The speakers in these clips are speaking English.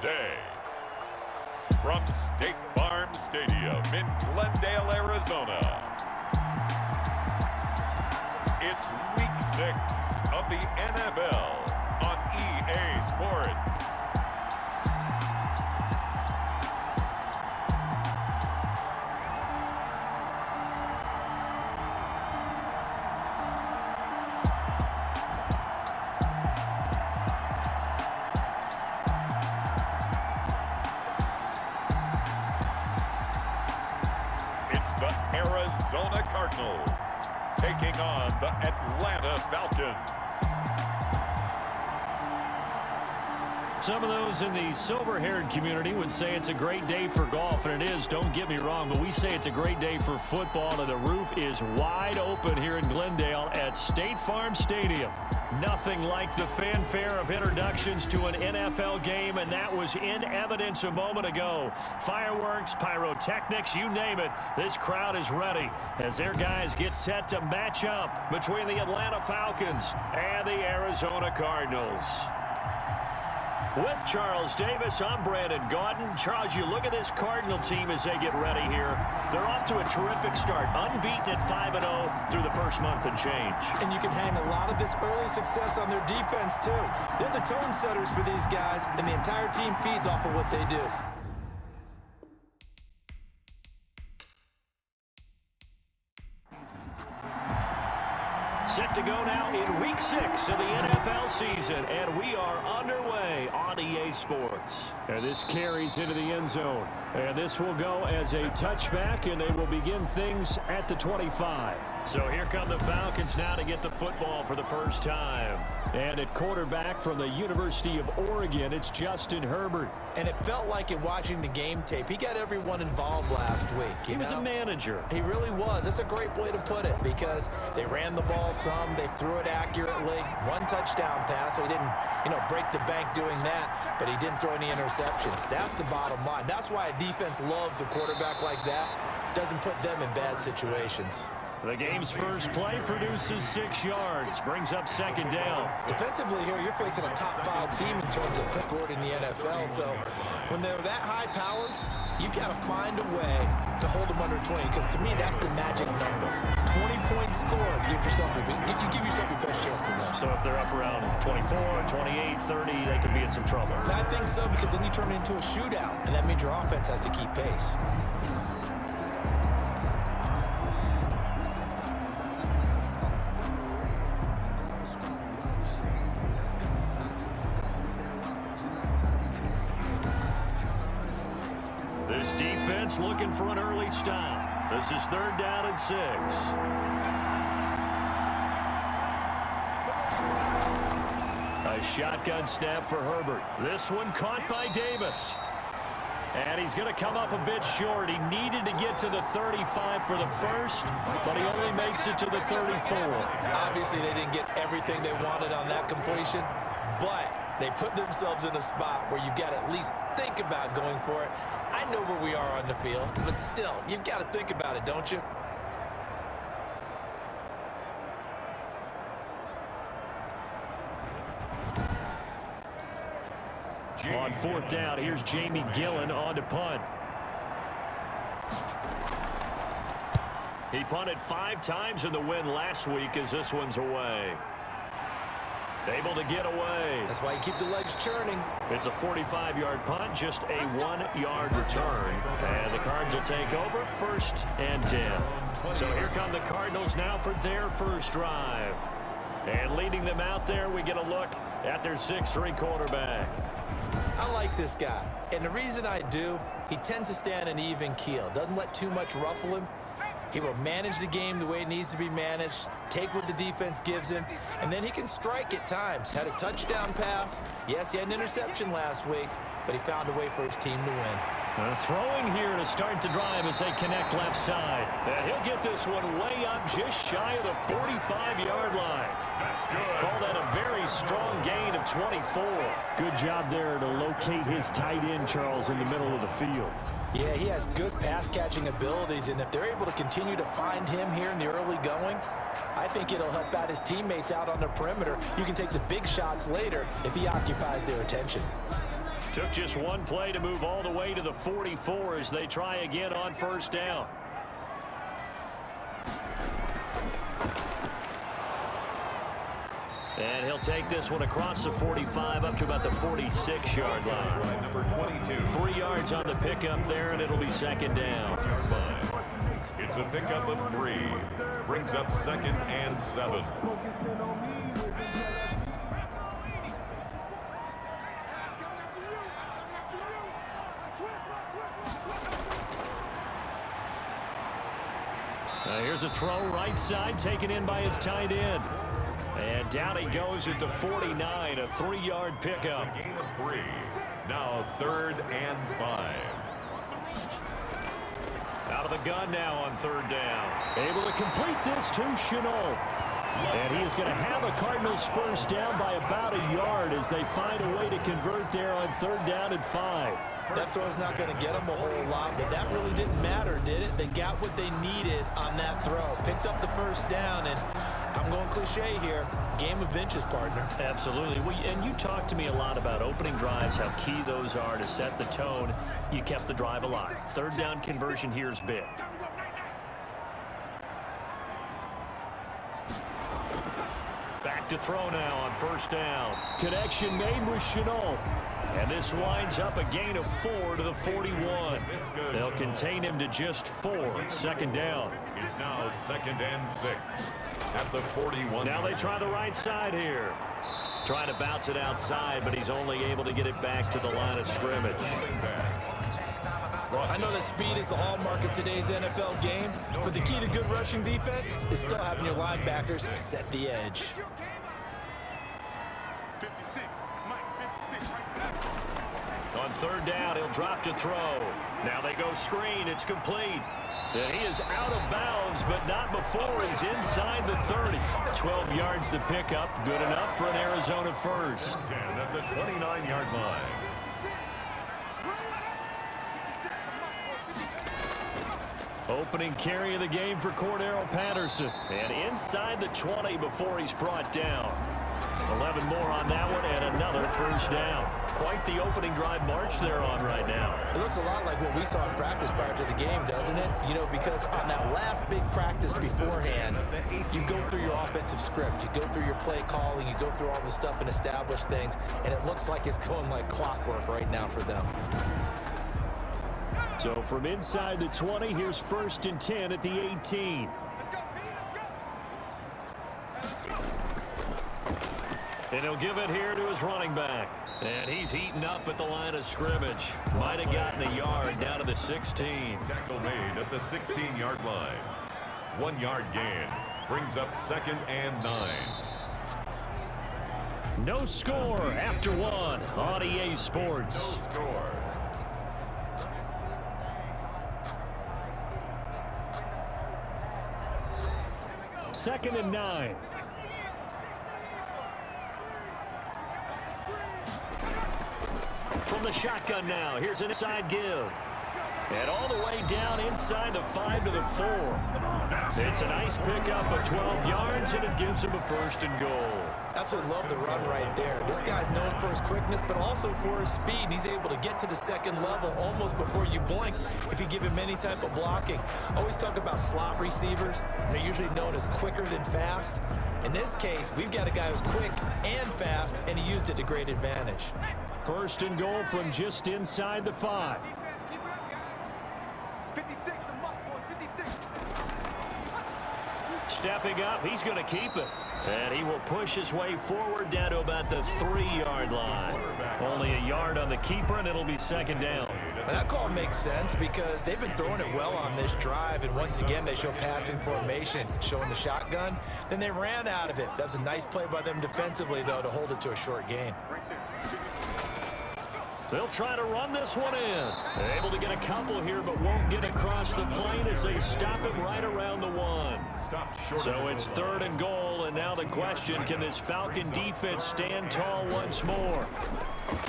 today. From State Farm Stadium in Glendale, Arizona, it's Week 6 of the NFL on EA Sports. The Arizona Cardinals taking on the Atlanta Falcons. Some of those in the silver-haired community would say it's a great day for golf, and it is, don't get me wrong, but we say it's a great day for football, and the roof is wide open here in Glendale at State Farm Stadium. Nothing like the fanfare of introductions to an NFL game, and that was in evidence a moment ago. Fireworks, pyrotechnics, you name it, this crowd is ready as their guys get set to match up between the Atlanta Falcons and the Arizona Cardinals. With Charles Davis, I'm Brandon Gaudin. Charles, you look at this Cardinal team as they get ready here. They're off to a terrific start, unbeaten at 5-0 through the first month and change. And you can hang a lot of this early success on their defense, too. They're the tone setters for these guys, and the entire team feeds off of what they do. Set to go now in Week 6 of the NFL season, and we are underway on EA Sports. And this carries into the end zone. And this will go as a touchback, and they will begin things at the 25. So here come the Falcons now to get the football for the first time. And at quarterback from the University of Oregon, it's Justin Herbert. And it felt like in watching the game tape, he got everyone involved last week. He was a manager. He really was. That's a great way to put it because they ran the ball some, they threw it accurately. One touchdown pass, so he didn't, break the bank doing that, but he didn't throw any interceptions. That's the bottom line. That's why a defense loves a quarterback like that. Doesn't put them in bad situations. The game's first play produces 6 yards, brings up second down. Defensively here, you're facing a top-5 team in terms of points scored in the NFL. So when they're that high-powered, you've got to find a way to hold them under 20. Because to me, that's the magic number. 20-point score gives yourself you give yourself your best chance to win. So if they're up around 24, 28, 30, they could be in some trouble. I think so because then you turn it into a shootout, and that means your offense has to keep pace. This defense looking for an early stop. This is 3rd down and 6. A shotgun snap for Herbert. This one caught by Davis. And he's going to come up a bit short. He needed to get to the 35 for the first, but he only makes it to the 34. Obviously, they didn't get everything they wanted on that completion, but they put themselves in a spot where you've got to at least think about going for it. I know where we are on the field, but still, you've got to think about it, don't you? On 4th down, here's Jamie Gillen on to punt. He punted 5 times in the win last week as this one's away. Able to get away. That's why you keep the legs churning. It's a 45-yard punt, just a 1-yard return. And the Cards will take over 1st and 10. So here come the Cardinals now for their first drive. And leading them out there, we get a look at their 6'3" quarterback. I like this guy. And the reason I do, he tends to stand an even keel. Doesn't let too much ruffle him. He will manage the game the way it needs to be managed, take what the defense gives him, and then he can strike at times. Had a touchdown pass. Yes, he had an interception last week, but he found a way for his team to win. Throwing here to start the drive as they connect left side. And he'll get this one way up just shy of the 45-yard line. Call that a very strong gain of 24. Good job there to locate his tight end, Charles, in the middle of the field. Yeah, he has good pass-catching abilities, and if they're able to continue to find him here in the early going, I think it'll help out his teammates out on the perimeter. You can take the big shots later if he occupies their attention. Took just one play to move all the way to the 44 as they try again on first down. And he'll take this one across the 45 up to about the 46-yard line. Number 22. 3 yards on the pickup there, and it'll be second down. It's a pickup of 3. Brings up 2nd and 7. Here's a throw right side taken in by his tight end. And down he goes at the 49, a 3-yard pickup. It's a gain of 3. Now 3rd and 5. Out of the gun now on 3rd down. Able to complete this to Chenault. And he is going to have a Cardinals first down by about a yard as they find a way to convert there on 3rd down and 5. That throw's not going to get them a whole lot, but that really didn't matter, did it? They got what they needed on that throw. Picked up the first down, and I'm going cliche here. Game of inches, partner. Absolutely. And you talked to me a lot about opening drives, how key those are to set the tone. You kept the drive alive. 3rd down conversion here is big. Back to throw now on first down. Connection made with Chenault. And this winds up a gain of 4 to the 41. They'll contain him to just 4. 2nd down. It's now 2nd and 6 at the 41. Now they try the right side here. Trying to bounce it outside, but he's only able to get it back to the line of scrimmage. I know that speed is the hallmark of today's NFL game, but the key to good rushing defense is still having your linebackers set the edge. On 3rd down, he'll drop to throw. Now they go screen. It's complete. And he is out of bounds, but not before he's inside the 30. 12 yards to pick up. Good enough for an Arizona first. 10 at the 29-yard line. Opening carry of the game for Cordero Patterson. And inside the 20 before he's brought down. 11 more on that one and another first down. Quite the opening drive march they're on right now. It looks a lot like what we saw in practice prior to the game, doesn't it? You know, because on that last big practice beforehand, you go through your offensive script. You go through your play calling. You go through all the stuff and establish things. And it looks like it's going like clockwork right now for them. So from inside the 20, here's 1st and 10 at the 18. And he'll give it here to his running back. And he's heating up at the line of scrimmage. Might have gotten a yard down to the 16. Tackle made at the 16-yard line. 1 yard gain. Brings up 2nd and 9. No score after 1 on EA Sports. No score. Second and 9. From the shotgun now. Here's an inside give. And all the way down inside the 5 to the 4. It's a nice pickup of 12 yards, and it gives him a 1st and goal. Absolutely love the run right there. This guy's known for his quickness, but also for his speed. He's able to get to the 2nd level almost before you blink if you give him any type of blocking. Always talk about slot receivers. They're usually known as quicker than fast. In this case, we've got a guy who's quick and fast, and he used it to great advantage. 1st and goal from just inside the 5. Stepping up, he's going to keep it. And he will push his way forward down to about the 3-yard line. Only a yard on the keeper, and it'll be 2nd down. And that call makes sense because they've been throwing it well on this drive, and once again they show passing formation, showing the shotgun. Then they ran out of it. That was a nice play by them defensively, though, to hold it to a short gain. They'll try to run this one in. They're able to get a couple here, but won't get across the plane as they stop him right around the 1. So it's 3rd and goal, and now the question, can this Falcon defense stand tall once more?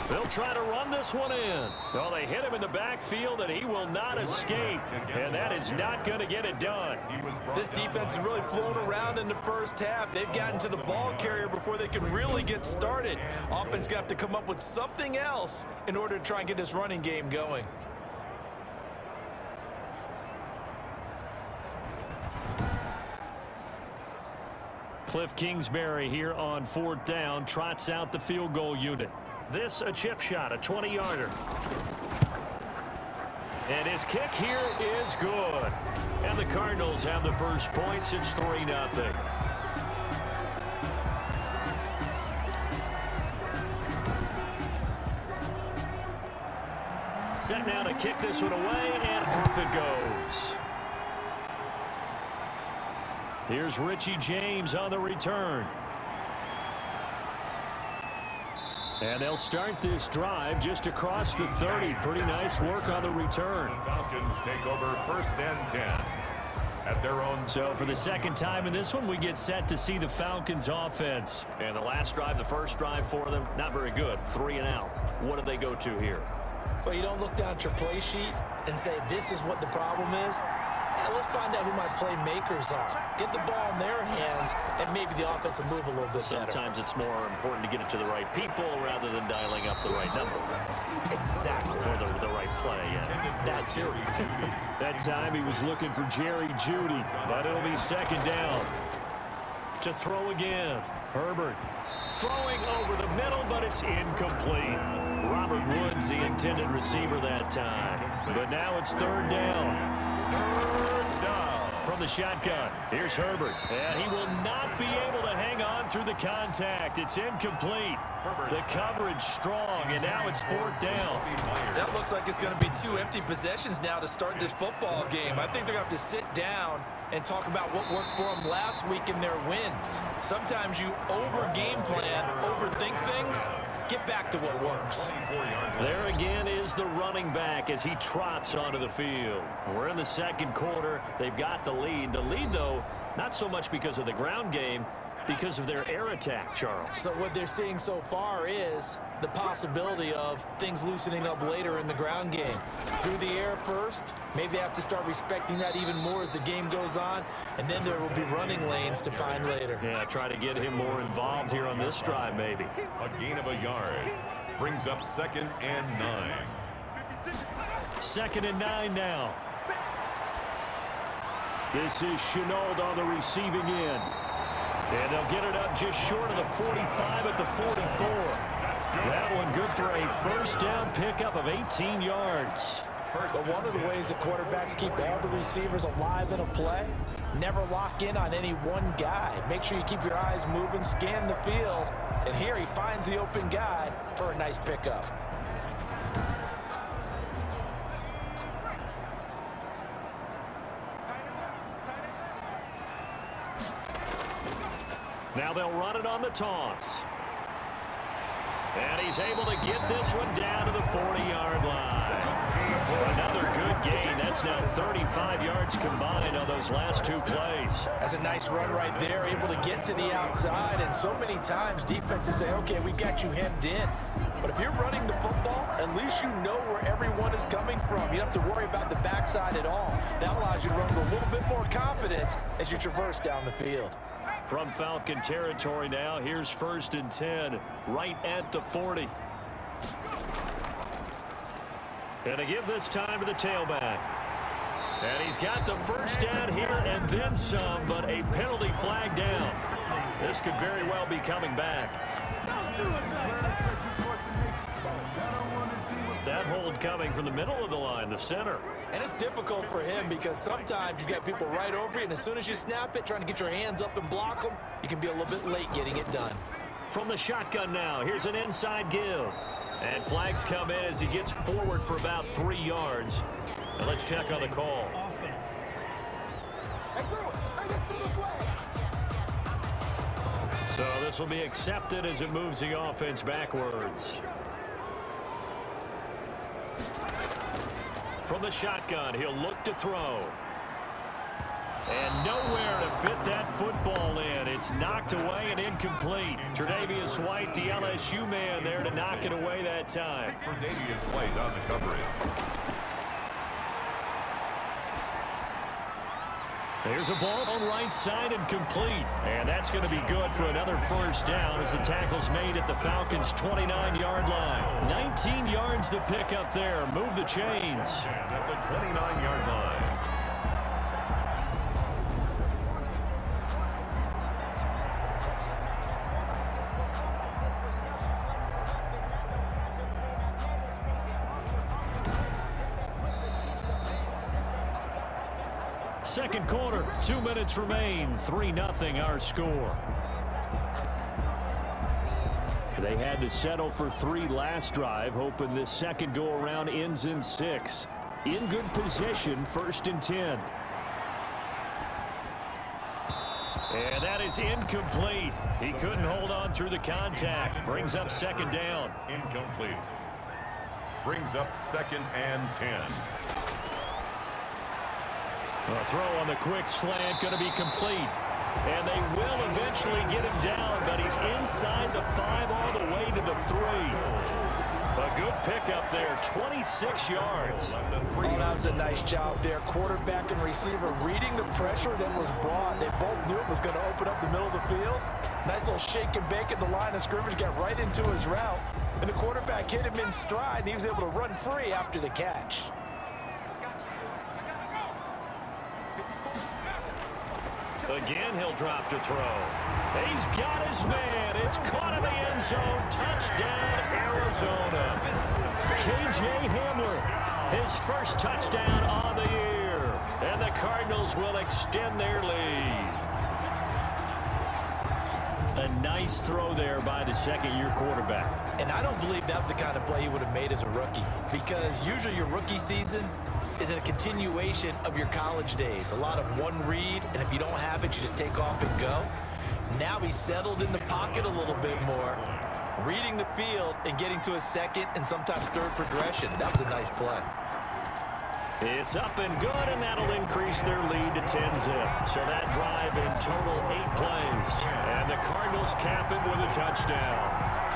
They'll try to run this one in. Well, they hit him in the backfield, and he will not escape. And that is not going to get it done. This defense has really flown around in the first half. They've gotten to the ball carrier before they can really get started. Offense going to have to come up with something else in order to try and get this running game going. Cliff Kingsbury here on 4th down, trots out the field goal unit. This a chip shot, a 20-yarder. And his kick here is good. And the Cardinals have the first points. It's 3-0. Set now to kick this one away, and off it goes. Here's Richie James on the return. And they'll start this drive just across the 30. Pretty nice work on the return. The Falcons take over 1st and 10 at their own. So for the second time in this one, we get set to see the Falcons offense. And the last drive, the first drive for them, not very good. 3 and out. What do they go to here? Well, you don't look down at your play sheet and say, this is what the problem is. Now let's find out who my playmakers are. Get the ball in their hands, and maybe the offense will move a little bit better. Sometimes it's more important to get it to the right people rather than dialing up the right number. Exactly. Or the right play, yeah. That too. That time he was looking for Jerry Jeudy, but it'll be 2nd down. To throw again. Herbert throwing over the middle, but it's incomplete. Robert Woods, the intended receiver that time. But now it's 3rd down. From the shotgun, here's Herbert. And he will not be able to hang on through the contact. It's incomplete. The coverage strong, and now it's 4th down. That looks like it's going to be 2 empty possessions now to start this football game. I think they're going to have to sit down and talk about what worked for them last week in their win. Sometimes you over-game plan, overthink things. Get back to what works. There again is the running back as he trots onto the field. We're in the 2nd quarter. They've got the lead. The lead, though, not so much because of the ground game, because of their air attack, Charles. So what they're seeing so far is the possibility of things loosening up later in the ground game. Through the air first, maybe they have to start respecting that even more as the game goes on, and then there will be running lanes to find later. Yeah, try to get him more involved here on this drive, maybe. A gain of a yard brings up 2nd and 9. 2nd and 9 now. This is Chenault on the receiving end. And they'll get it up just short of the 45 at the 44. That one good for a 1st down pickup of 18 yards. But one of the ways that quarterbacks keep all the receivers alive in a play, never lock in on any one guy. Make sure you keep your eyes moving, scan the field. And here he finds the open guy for a nice pickup. Now they'll run it on the toss. And he's able to get this one down to the 40-yard line. Another good gain. That's now 35 yards combined on those last 2 plays. That's a nice run right there, able to get to the outside. And so many times defenses say, okay, we got you hemmed in. But if you're running the football, at least you know where everyone is coming from. You don't have to worry about the backside at all. That allows you to run with a little bit more confidence as you traverse down the field. From Falcon territory now, here's 1st and 10, right at the 40. And to give this time to the tailback. And he's got the 1st down here and then some, but a penalty flag down. This could very well be coming back. That hold coming from the middle of the line, the center. And it's difficult for him because sometimes you've got people right over you, and as soon as you snap it, trying to get your hands up and block them, you can be a little bit late getting it done. From the shotgun now, here's an inside give. And flags come in as he gets forward for about 3 yards. And let's check on the call. Offense. So this will be accepted as it moves the offense backwards. From the shotgun, he'll look to throw. And nowhere to fit that football in. It's knocked away and incomplete. Tre'Davious White, the LSU man, there to knock it away that time. Tre'Davious White on the coverage. There's a ball on right side and complete. And that's going to be good for another first down as the tackle's made at the Falcons' 29-yard line. 19 yards to pick up there. Move the chains. At the 29-yard line. Second quarter, 2 minutes remain. 3-0 our score. They had to settle for 3 last drive, hoping this second go-around ends in 6. In good position, 1st and 10. And that is incomplete. He couldn't hold on through the contact. Brings up 2nd down. Incomplete. Brings up 2nd and 10. A throw on the quick slant going to be complete. And they will eventually get him down, but he's inside the 5 all the way to the 3. A good pickup there, 26 yards. Oh, that was a nice job there. Quarterback and receiver reading the pressure that was brought. They both knew it was going to open up the middle of the field. Nice little shake and bake at the line of scrimmage, got right into his route. And the quarterback hit him in stride, and he was able to run free after the catch. Again, he'll drop to throw. He's got his man. It's caught in the end zone. Touchdown, Arizona. K.J. Hamler, his first touchdown on the year. And the Cardinals will extend their lead. A nice throw there by the second-year quarterback. And I don't believe that was the kind of play he would have made as a rookie, because usually your rookie season is a continuation of your college days. A lot of one read, and if you don't have it, you just take off and go. Now he's settled in the pocket a little bit more, reading the field and getting to a second and sometimes third progression. That was a nice play. It's up and good, and that'll increase their lead to 10-zip. So that drive in total 8 plays. And the Cardinals cap it with a touchdown.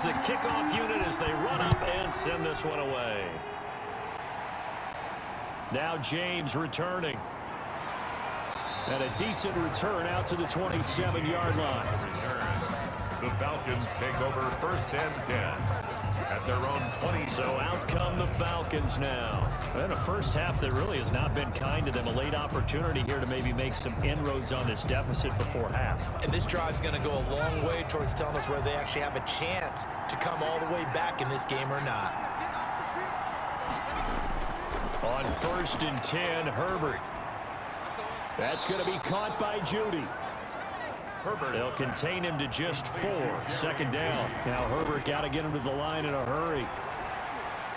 The kickoff unit as they run up and send this one away. Now James returning. And a decent return out to the 27-yard line. The Falcons take over 1st and 10 at their own 20. So out come the Falcons now. And a first half that really has not been kind to them. A late opportunity here to maybe make some inroads on this deficit before half. And this drive's going to go a long way towards telling us whether they actually have a chance to come all the way back in this game or not. On 1st and 10, Herbert. That's going to be caught by Judy. Herbert. They'll contain him to just 4. 2nd down. Now Herbert got to get him to the line in a hurry.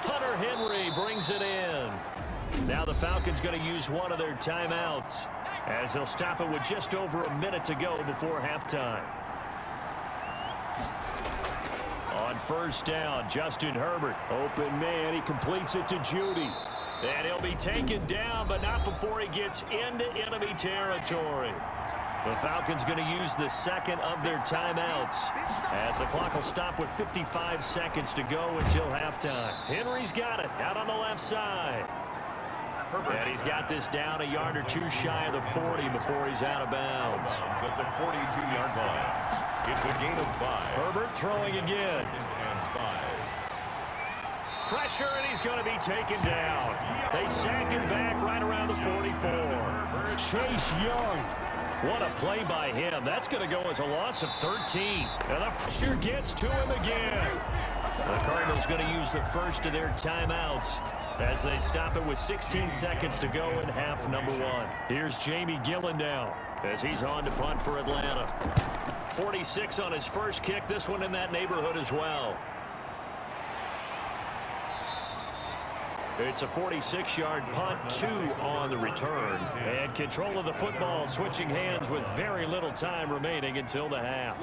Hunter Henry brings it in. Now the Falcons going to use one of their timeouts as they'll stop it with just over a minute to go before halftime. On 1st down, Justin Herbert. Open man. He completes it to Judy. And he'll be taken down, but not before he gets into enemy territory. The Falcons going to use the second of their timeouts as the clock will stop with 55 seconds to go until halftime. Henry's got it out on the left side. And he's got this down a yard or 2 shy of the 40 before he's out of bounds. At the 42-yard line. It's a gain of 5. Herbert throwing again. And 5. Pressure, and he's going to be taken down. They sack him back right around the 44. Chase Young. What a play by him. That's going to go as a loss of 13. And the pressure gets to him again. The Cardinals going to use the first of their timeouts as they stop it with 16 seconds to go in half number 1. Here's Jamie Gillen now as he's on to punt for Atlanta. 46 on his first kick. This one in that neighborhood as well. It's a 46-yard punt, 2 on the return. And control of the football switching hands with very little time remaining until the half.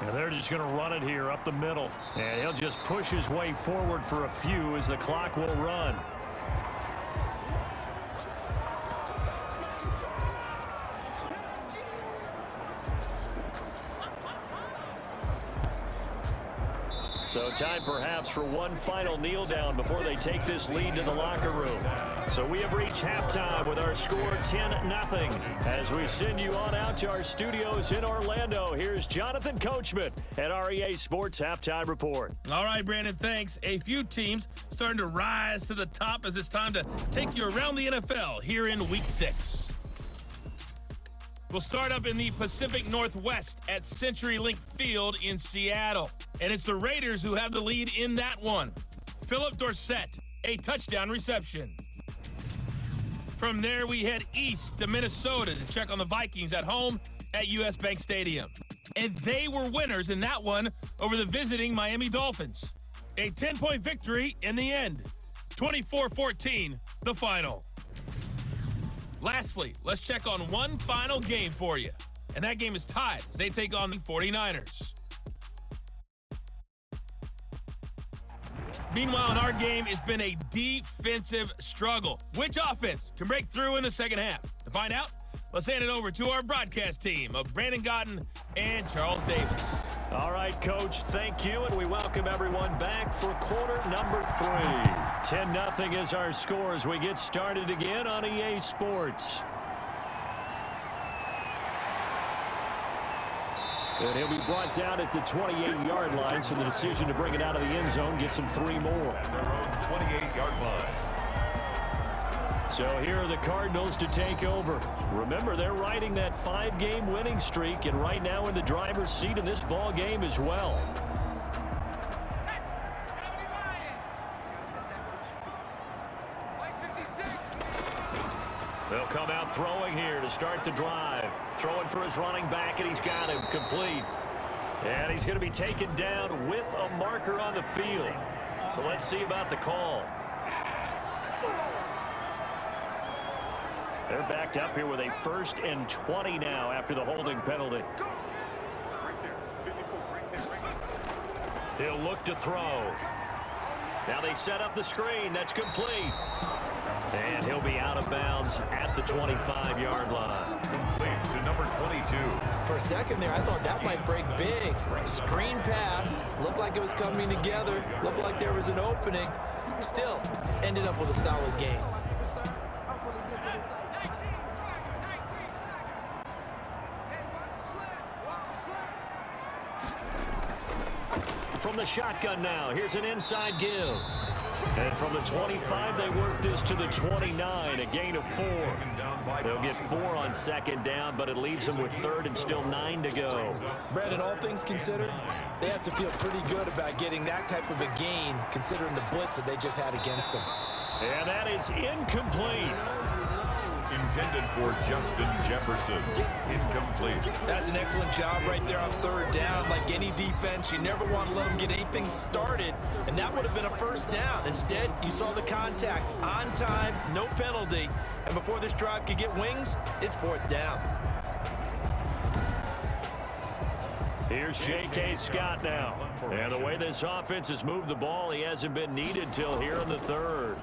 And they're just going to run it here up the middle. And he'll just push his way forward for a few as the clock will run. So time perhaps for one final kneel down before they take this lead to the locker room. So we have reached halftime with our score 10-0. As we send you on out to our studios in Orlando, here's Jonathan Coachman at REA Sports Halftime Report. All right, Brandon, thanks. A few teams starting to rise to the top as it's time to take you around the NFL here in Week 6. We'll start up in the Pacific Northwest at CenturyLink Field in Seattle. And it's the Raiders who have the lead in that one. Philip Dorsett, a touchdown reception. From there, we head east to Minnesota to check on the Vikings at home at US Bank Stadium. And they were winners in that one over the visiting Miami Dolphins. A 10-point victory in the end. 24-14, the final. Lastly, let's check on one final game for you. And that game is tied as they take on the 49ers. Meanwhile, in our game, it's been a defensive struggle. Which offense can break through in the second half? To find out, let's hand it over to our broadcast team of Brandon Godden and Charles Davis. All right, Coach, thank you, and we welcome everyone back for quarter number 3. 10-0 is our score as we get started again on EA Sports. And he'll be brought down at the 28-yard line, so the decision to bring it out of the end zone gets him 3 more. At their own 28-yard line. So here are the Cardinals to take over. Remember, they're riding that 5-game winning streak, and right now in the driver's seat in this ball game as well. They'll come out throwing here to start the drive. Throwing for his running back, and he's got him complete. And he's going to be taken down with a marker on the field. So let's see about the call. They're backed up here with a 1st and 20 now after the holding penalty. He'll look to throw. Now they set up the screen. That's complete. And he'll be out of bounds at the 25-yard line. Complete to number 22. For a second there, I thought that might break big. Screen pass. Looked like it was coming together. Looked like there was an opening. Still, ended up with a solid game. From the shotgun now, here's an inside give. And from the 25, they work this to the 29, a gain of 4. They'll get 4 on 2nd down, but it leaves them with 3rd and still 9 to go. Brandon, all things considered, they have to feel pretty good about getting that type of a gain, considering the blitz that they just had against them. And that is incomplete. Intended for Justin Jefferson. Incomplete. That's an excellent job right there on 3rd down. Like any defense, you never want to let them get anything started, and that would have been a 1st down. Instead, you saw the contact on time, no penalty, and before this drive could get wings, it's 4th down. Here's J.K. Scott now. And the way this offense has moved the ball, he hasn't been needed till here in the 3rd.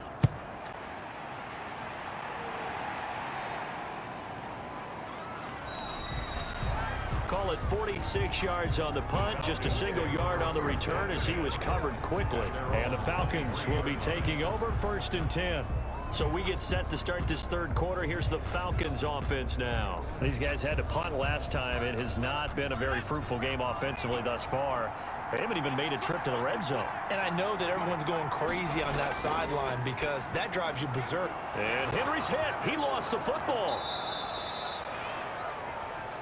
Call it 46 yards on the punt, just a single yard on the return as he was covered quickly. And the Falcons will be taking over 1st and 10. So we get set to start this 3rd quarter. Here's the Falcons offense now. These guys had to punt last time. It has not been a very fruitful game offensively thus far. They haven't even made a trip to the red zone. And I know that everyone's going crazy on that sideline because that drives you berserk. And Henry's hit. He lost the football.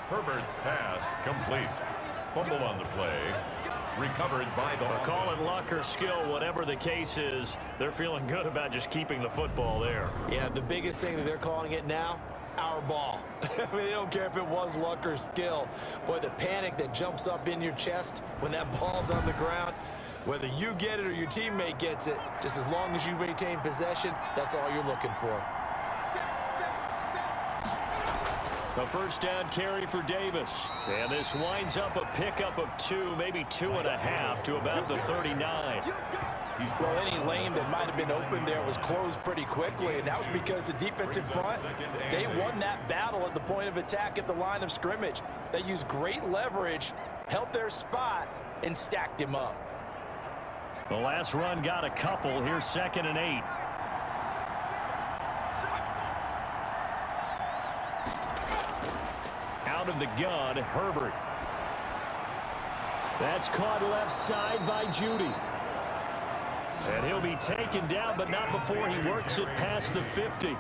Herbert's pass complete. Fumble on the play. Recovered by the Hawkeyes. Call it luck or skill, whatever the case is, they're feeling good about just keeping the football there. Yeah, the biggest thing that they're calling it now, our ball. I mean, they don't care if it was luck or skill. Boy, the panic that jumps up in your chest when that ball's on the ground, Whether you get it or your teammate gets it, just as long as you maintain possession, that's all you're looking for. A first down carry for Davis. And this winds up a pickup of 2, maybe 2.5 to about the 39. Well, any lane that might have been open there was closed pretty quickly, and that was because the defensive front, they won that battle at the point of attack at the line of scrimmage. They used great leverage, held their spot, and stacked him up. The last run got a couple. Here's 2nd and 8. Out of the gun, Herbert. That's caught left side by Judy. And he'll be taken down, but not before he works it past the 50.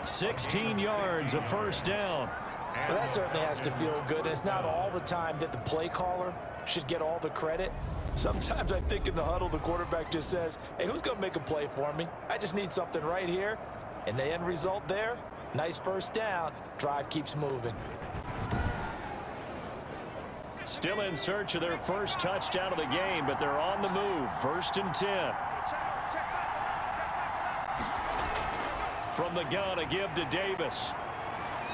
16 yards, a first down. Well, that certainly has to feel good. It's not all the time that the play caller should get all the credit. Sometimes I think in the huddle, the quarterback just says, hey, who's going to make a play for me? I just need something right here. And the end result there, nice first down. Drive keeps moving. Still in search of their first touchdown of the game, but they're on the move. 1st and 10. From the gun, a give to Davis.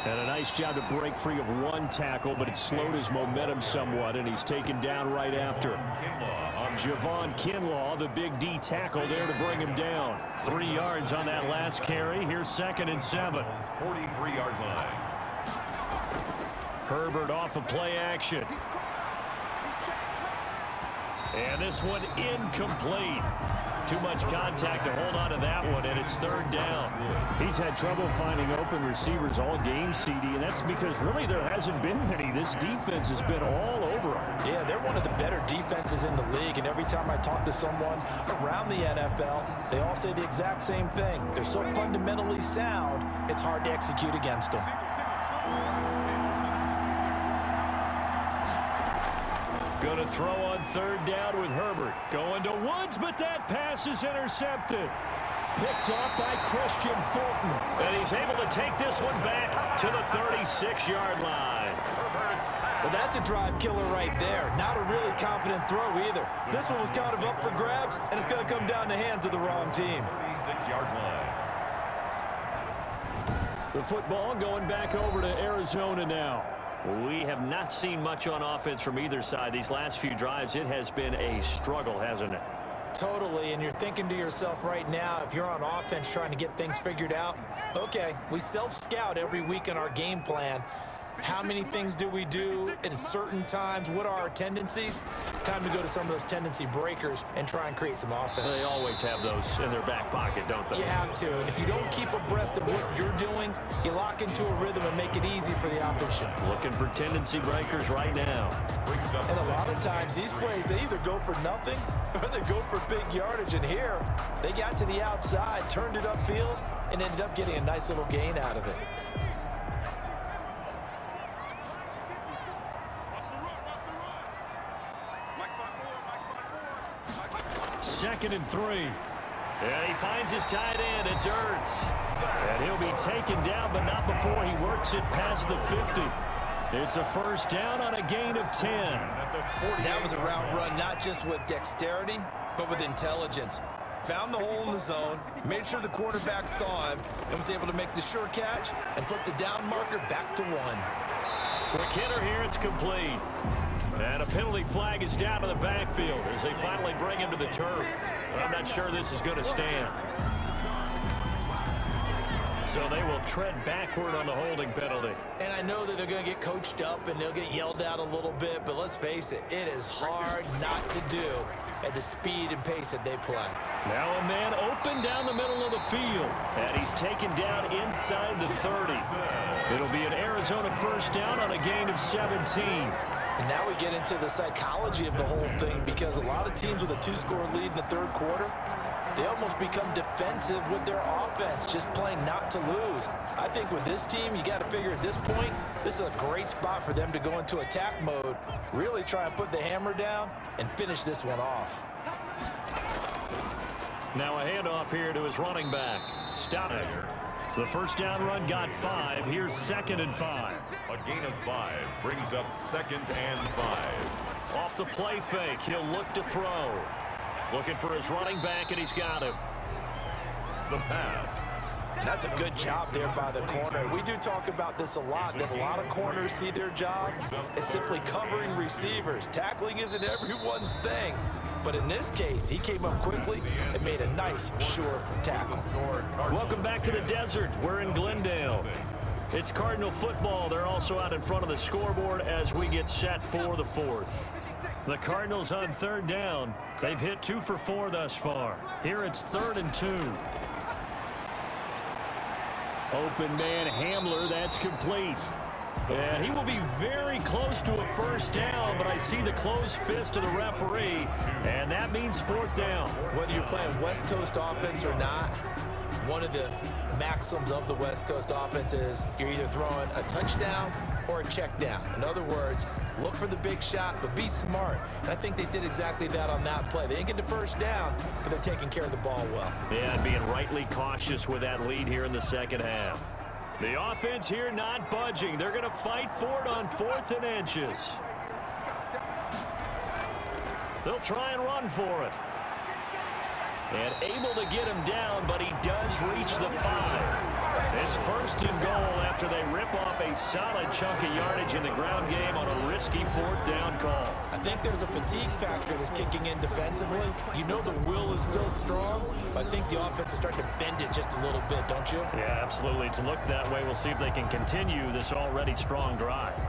And a nice job to break free of one tackle, but it slowed his momentum somewhat, and he's taken down right after. Javon Kinlaw, the big D tackle there to bring him down. 3 yards on that last carry. Here's 2nd and 7. 43-yard line. Herbert off of play action. And this one incomplete. Too much contact to hold on to that one, and it's 3rd down. He's had trouble finding open receivers all game, CD, and that's because really there hasn't been many. This defense has been all over them. Yeah, they're one of the better defenses in the league, and every time I talk to someone around the NFL, they all say the exact same thing. They're so fundamentally sound, it's hard to execute against them. Going to throw on 3rd down with Herbert. Going to Woods, but that pass is intercepted. Picked off by Christian Fulton. And he's able to take this one back to the 36-yard line. Well, that's a drive killer right there. Not a really confident throw either. This one was kind of up for grabs, and it's going to come down the hands of the wrong team. 36-yard line. The football going back over to Arizona now. We have not seen much on offense from either side these last few drives. It has been a struggle, hasn't it? Totally, and you're thinking to yourself right now, if you're on offense trying to get things figured out, okay, we self-scout every week in our game plan. How many things do we do at certain times? What are our tendencies? Time to go to some of those tendency breakers and try and create some offense. They always have those in their back pocket, don't they? You have to, and if you don't keep abreast of what you're doing, you lock into a rhythm and make it easy for the opposition. Looking for tendency breakers right now. And a lot of times, these plays, they either go for nothing or they go for big yardage. And here, they got to the outside, turned it upfield, and ended up getting a nice little gain out of it. 2nd and 3. And he finds his tight end. It's Ertz. And he'll be taken down, but not before he works it past the 50. It's a first down on a gain of 10. That was a route run not just with dexterity, but with intelligence. Found the hole in the zone, made sure the quarterback saw him, and was able to make the sure catch and flip the down marker back to 1. Quick hitter here, it's complete. And a penalty flag is down to the backfield as they finally bring him to the turf. But I'm not sure this is going to stand. So they will tread backward on the holding penalty. And I know that they're going to get coached up and they'll get yelled at a little bit, but let's face it, it is hard not to do at the speed and pace that they play. Now a man open down the middle of the field, and he's taken down inside the 30. It'll be an Arizona first down on a gain of 17. And now we get into the psychology of the whole thing, because a lot of teams with a 2-score lead in the third quarter, they almost become defensive with their offense, just playing not to lose. I think with this team, you got to figure at this point, this is a great spot for them to go into attack mode, really try and put the hammer down and finish this one off. Now a handoff here to his running back, Staudinger. The first down run got 5. Here's 2nd and 5. A gain of 5 brings up 2nd and 5. Off the play fake, he'll look to throw. Looking for his running back, and he's got him. The pass. And that's a good job there by the corner. We do talk about this a lot, that a lot of corners see their job as simply covering receivers. Tackling isn't everyone's thing. But in this case, he came up quickly and made a nice, sure tackle. Welcome back to the desert. We're in Glendale. It's Cardinal football. They're also out in front of the scoreboard as we get set for the fourth. The Cardinals on third down. They've hit 2 for 4 thus far. Here it's 3rd and 2. Open man Hamler, that's complete. And he will be very close to a first down, but I see the closed fist of the referee, and that means 4th down. Whether you're playing West Coast offense or not, one of the maxims of the West Coast offense is you're either throwing a touchdown or a check down. In other words, look for the big shot, but be smart. And I think they did exactly that on that play. They didn't get the first down, but they're taking care of the ball well. Yeah, and being rightly cautious with that lead here in the second half. The offense here not budging. They're going to fight for it on 4th and inches. They'll try and run for it. And able to get him down, but he does reach the 5. It's 1st and goal after they rip off a solid chunk of yardage in the ground game on a risky 4th down call. I think there's a fatigue factor that's kicking in defensively. You know the will is still strong, but I think the offense is starting to bend it just a little bit, don't you? Yeah, absolutely. It's looked that way. We'll see if they can continue this already strong drive.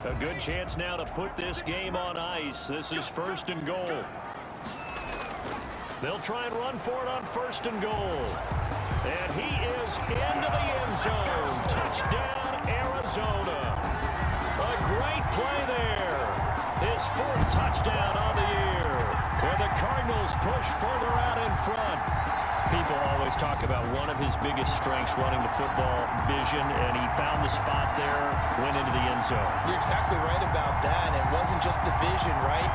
A good chance now to put this game on ice. This is 1st and goal. They'll try and run for it on 1st and goal. And he is into the end zone. Touchdown, Arizona. A great play there. His 4th touchdown on the year. And the Cardinals push further out in front. People always talk about one of his biggest strengths running the football, vision, and he found the spot there, went into the end zone. You're exactly right about that. It wasn't just the vision, right?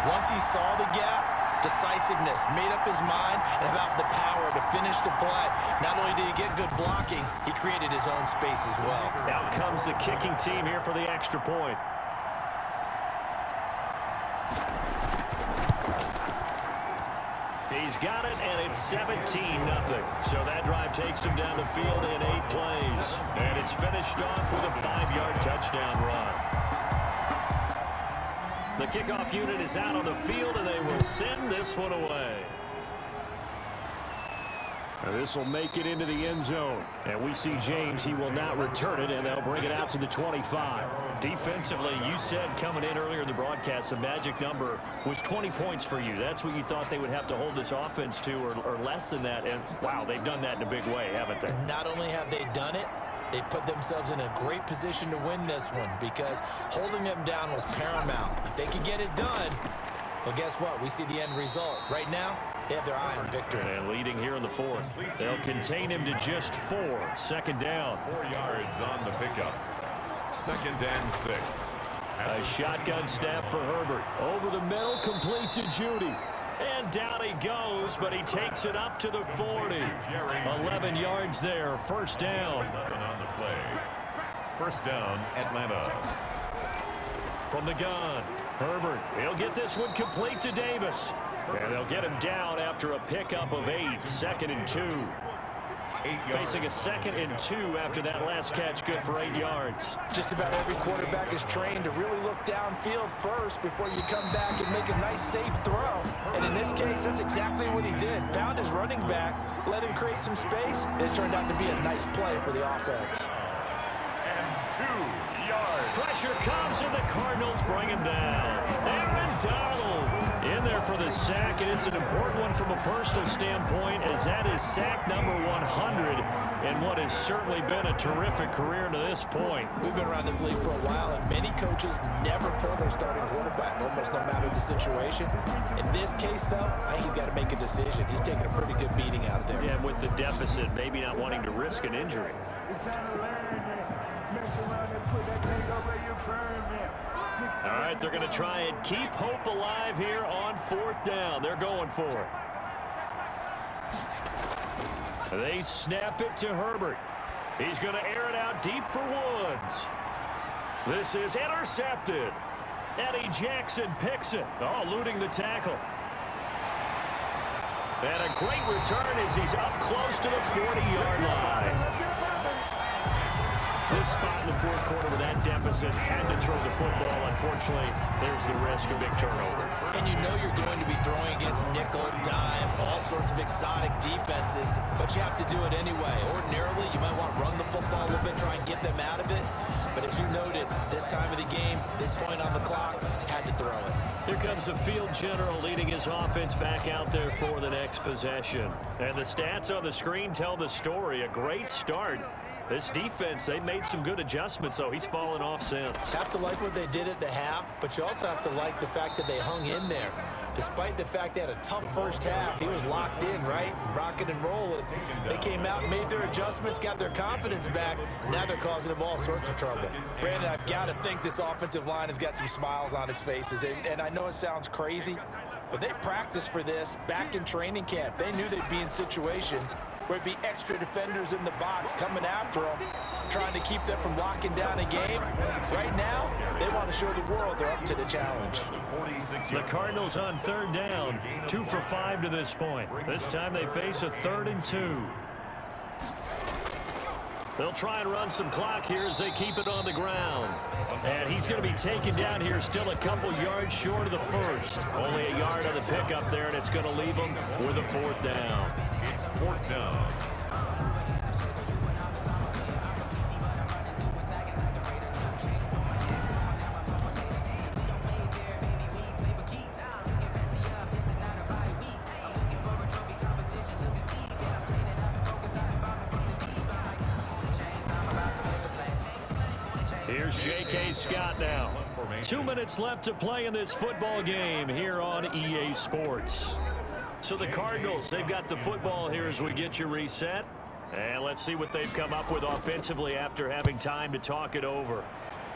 Once he saw the gap, decisiveness, made up his mind, and about the power to finish the play. Not only did he get good blocking, he created his own space as well. Out comes the kicking team here for the extra point. He's got it, and it's 17-0. So that drive takes him down the field in 8 plays. And it's finished off with a 5-yard touchdown run. The kickoff unit is out on the field, and they will send this one away. This will make it into the end zone. And we see James. He will not return it, and they'll bring it out to the 25. Defensively, you said coming in earlier in the broadcast, the magic number was 20 points for you. That's what you thought they would have to hold this offense to, or less than that. And, wow, they've done that in a big way, haven't they? Not only have they done it, they put themselves in a great position to win this one because holding them down was paramount. If they could get it done, well, guess what? We see the end result. Right now, they have their eye on victory. And leading here in the 4th. They'll contain him to just 4. 2nd down. 4 yards on the pickup. 2nd and 6. A shotgun snap for Herbert. Over the middle, complete to Judy. And down he goes, but he takes it up to the 40. 11 yards there. 1st down. Nothing on the play. 1st down, Atlanta. From the gun, Herbert. He'll get this one complete to Davis. And they'll get him down after a pickup of 8. 2nd and 2. Facing a 2nd and 2 after that last catch, good for 8 yards. Just about every quarterback is trained to really look downfield first before you come back and make a nice, safe throw. And in this case, that's exactly what he did. Found his running back, let him create some space, and it turned out to be a nice play for the offense. And 2 yards. Pressure comes, and the Cardinals bring him down. Aaron Donald in there for the sack, and it's an important one from a personal standpoint, as that is sack number 100 in what has certainly been a terrific career to this point. We've been around this league for a while, and many coaches never pull their starting quarterback, almost no matter the situation. In this case, though, I think he's got to make a decision. He's taking a pretty good beating out there. Yeah, with the deficit, maybe not wanting to risk an injury. All right, they're going to try and keep hope alive here on 4th down. They're going for it. They snap it to Herbert. He's going to air it out deep for Woods. This is intercepted. Eddie Jackson picks it. Oh, eluding the tackle. And a great return as he's up close to the 40-yard line. This spot in the fourth quarter with that deficit, had to throw the football. Unfortunately, there's the risk of big turnover. And you know you're going to be throwing against nickel, dime, all sorts of exotic defenses, but you have to do it anyway. Ordinarily, you might want to run the football a little bit, try and get them out of it. But as you noted, this time of the game, this point on the clock, had to throw it. Here comes the field general leading his offense back out there for the next possession. And the stats on the screen tell the story. A great start. This defense, they made some good adjustments, so he's fallen off since. Have to like what they did at the half, but you also have to like the fact that they hung in there. Despite the fact they had a tough first half, he was locked in, right? Rocking and rolling. They came out and made their adjustments, got their confidence back, and now they're causing them all sorts of trouble. Brandon, I've got to think this offensive line has got some smiles on its faces, and I know it sounds crazy, but they practiced for this back in training camp. They knew they'd be in situations where it'd be extra defenders in the box coming after them, trying to keep them from locking down a game. Right now, they want to show the world they're up to the challenge. The Cardinals on third down, 2 for 5 to this point. This time they face a 3rd and 2. They'll try and run some clock here as they keep it on the ground. And he's going to be taken down here, still a couple yards short of the first. Only a yard on the pickup there, and it's going to leave him with a 4th down. It's 4th down. Here's J.K. Scott now. 2 minutes left to play in this football game here on EA Sports. So the Cardinals, they've got the football here as we get you reset. And let's see what they've come up with offensively after having time to talk it over.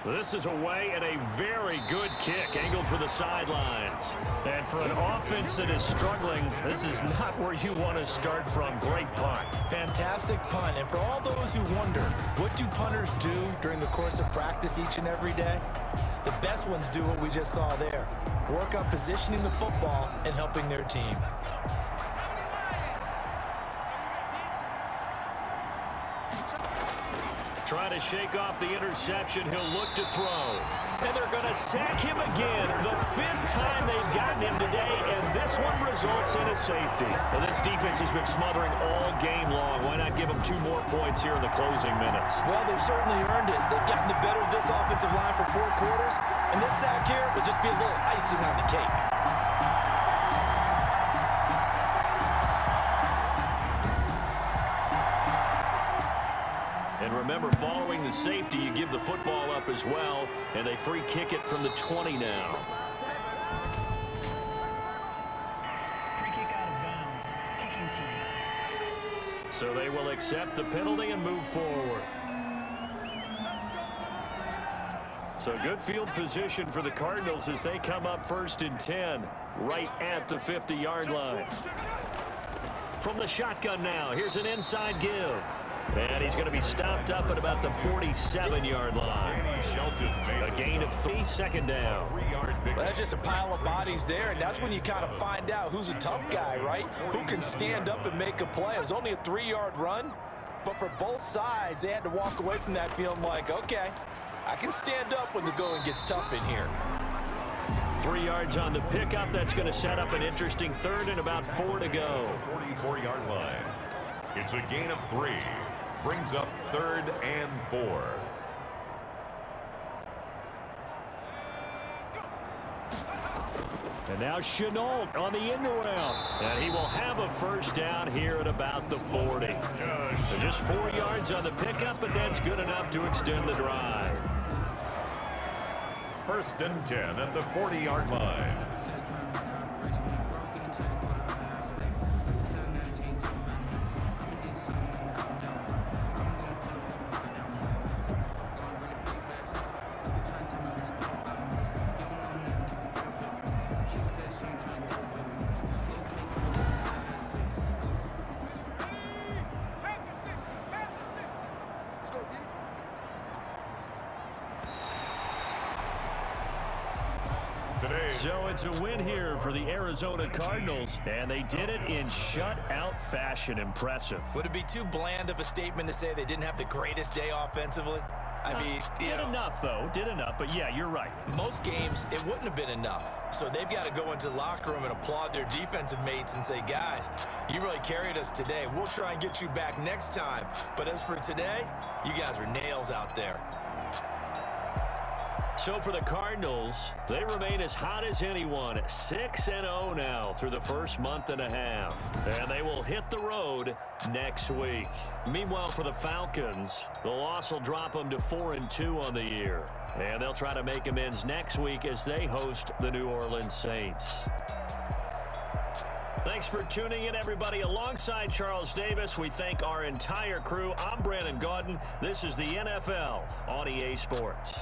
This is away and a very good kick angled for the sidelines. And for an offense that is struggling, this is not where you want to start from. Great punt. Fantastic punt. And for all those who wonder, what do punters do during the course of practice each and every day? The best ones do what we just saw there. Work on positioning the football and helping their team. Try to shake off the interception. He'll look to throw. And they're going to sack him again. The 5th time they've gotten him today, and this one results in a safety. Well, this defense has been smothering all game long. Why not give them 2 more points here in the closing minutes? Well, they've certainly earned it. They've gotten the better of this offensive line for 4 quarters, and this sack here will just be a little icing on the cake. And remember, following the safety, you give the football up as well, and they free kick it from the 20 now. Free kick out of bounds. Kicking team. So they will accept the penalty and move forward. So good field position for the Cardinals as they come up 1st and 10, right at the 50-yard line. From the shotgun now, here's an inside give. And he's going to be stopped up at about the 47-yard line. A gain of 3, 2nd down. Well, that's just a pile of bodies there, and that's when you kind of find out who's a tough guy, right? Who can stand up and make a play. It was only a 3-yard run, but for both sides, they had to walk away from that feeling like, okay, I can stand up when the going gets tough in here. 3 yards on the pickup. That's going to set up an interesting 3rd and about 4 to go. 44-yard line. It's a gain of 3. Brings up 3rd and 4. And now Chenault on the end around. And he will have a 1st down here at about the 40. So just 4 yards on the pickup, but that's good enough to extend the drive. 1st and 10 at the 40-yard line. So it's a win here for the Arizona Cardinals, and they did it in shutout fashion. Impressive. Would it be too bland of a statement to say they didn't have the greatest day offensively? I mean, did enough, though. Did enough. But, yeah, you're right. Most games, it wouldn't have been enough. So they've got to go into the locker room and applaud their defensive mates and say, guys, you really carried us today. We'll try and get you back next time. But as for today, you guys are nails out there. So for the Cardinals, they remain as hot as anyone, 6-0 now through the first month and a half. And they will hit the road next week. Meanwhile, for the Falcons, the loss will drop them to 4-2 on the year. And they'll try to make amends next week as they host the New Orleans Saints. Thanks for tuning in, everybody. Alongside Charles Davis, we thank our entire crew. I'm Brandon Gaudin. This is the NFL on EA Sports.